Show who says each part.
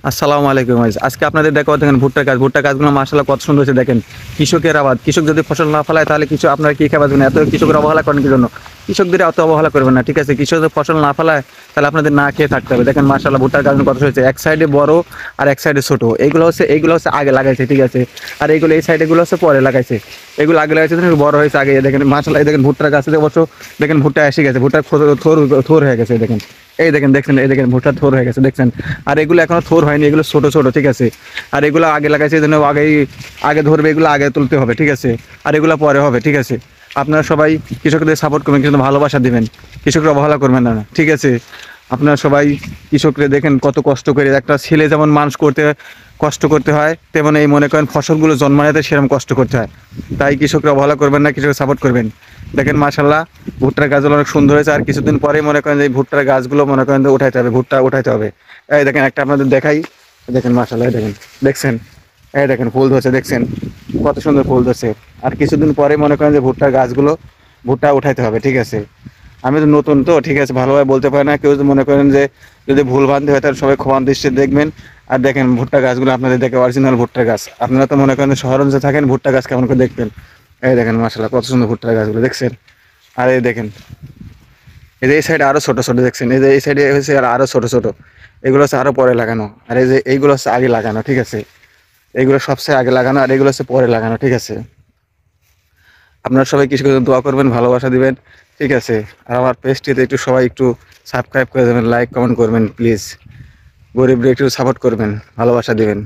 Speaker 1: আসসালামু আলাইকুম গাইস। আজকে আপনাদের দেখাবো দেখেন ভুট্টার গাছগুলো মাশাআল্লাহ কত সুন্দর হয়েছে দেখেন। কৃষকের আবাদ, কৃষক যদি ফসল না ফলায় তাহলে কিছু আপনারা কি খাবেন? এত কৃষকের অবহেলা করেন কি জন্য? কৃষকদের এত অবহেলা করবেন না, ঠিক আছে? কৃষক যদি ফসল না ফলায় তাহলে আপনাদের না খেয়ে থাকতে হবে। দেখেন মাশাআল্লাহ ভুট্টার গাছগুলো কত হয়েছে, এক সাইডে বড় আর এক সাইডে ছোট। এইগুলো হচ্ছে আগে লাগাইছে, ঠিক আছে? আর এইগুলো এই সাইডে গুলো হচ্ছে পরে লাগাইছে। এগুলো আগে লাগাইছে দেখেন, বড় হয়েছে আগে। দেখেন মাশাআল্লাহ, দেখেন ভুট্টার গাছে অবশ্য দেখেন ভুট্টা এসে গেছে, ভুট্টার থোর থোর হয়ে গেছে দেখেন। এই দেখেন, দেখছেন? এই দেখেন ভুট্টা থোর হয়ে গেছে, দেখছেন? আর এগুলো এখনো থোর হয়নি, এগুলো ছোট ছোট, ঠিক আছে? আর এগুলো আগে লাগাইছে এই জন্য আগে ধরবে, এগুলো আগে তুলতে হবে, ঠিক আছে? আর এগুলো পরে হবে, ঠিক আছে? আপনারা সবাই কৃষকদের সাপোর্ট করবেন, কিন্তু ভালোবাসা দিবেন, কৃষকরা অবহেলা করবেন না, ঠিক আছে? আপনারা সবাই কৃষকরা দেখেন কত কষ্ট করে, একটা ছেলে যেমন মানুষ করতে কষ্ট করতে হয়, তেমন এই মনে করেন ফসলগুলো জন্মাতে সেরকম কষ্ট করতে হয়। তাই কৃষকরা অবহেলা করবেন না, কৃষক সাপোর্ট করবেন। দেখেন মাশাল্লাহ ভুট্টার গাছগুলো অনেক সুন্দর হয়েছে। আর কিছুদিন পরে মনে করেন যে এই ভুট্টার গাছগুলো মনে করেন যে উঠাইতে হবে, ভুট্টা উঠাইতে হবে। এই দেখেন একটা আপনাদের দেখাই, দেখেন মাশাল্লাহ, দেখেন, দেখছেন? এই দেখেন ফুল ধরছে, দেখছেন কত সুন্দর ফুল ধরছে। আর কিছুদিন পরে মনে করেন যে ভুট্টার গাছগুলো ভুট্টা উঠাইতে হবে, ঠিক আছে? আমি তো নতুন, তো ঠিক আছে, ভালোভাবে বলতে পারি না। কেউ যদি মনে করেন যে যদি ভুল ভ্রান্তি হয় তাহলে সবাই ক্ষমা দৃষ্টিতে দেখবেন। আর দেখেন ভুট্টা গাছগুলো আপনাদের দেখে অরিজিনাল ভুট্টার গাছ। আপনারা তো মনে করেন শহর অঞ্চলে থাকেন, ভুট্টা গাছ কেমন করে দেখবেন। এই দেখেন মাশাল্লাহ কত সুন্দর ভুট্টার গাছগুলো, দেখছেন? আর এই দেখেন, এই যে এই সাইডে আরো ছোট ছোট, দেখছেন? এই যে এই সাইডে হচ্ছে আর আরো ছোট ছোট। এগুলো হচ্ছে আরো পরে লাগানো। আর এই যে এইগুলো হচ্ছে আগে লাগানো, ঠিক আছে? এইগুলো সবচেয়ে আগে লাগানো, আর এগুলো হচ্ছে পরে লাগানো, ঠিক আছে? আপনারা সবাই কিছু কিছু দোয়া করবেন, ভালোবাসা দিবেন, ঠিক আছে? আর আমার পেজটিতে একটু সবাই একটু সাবস্ক্রাইব করে দেবেন, লাইক কমেন্ট করবেন প্লিজ। গরিবদের একটু সাপোর্ট করবেন, ভালোবাসা দিবেন।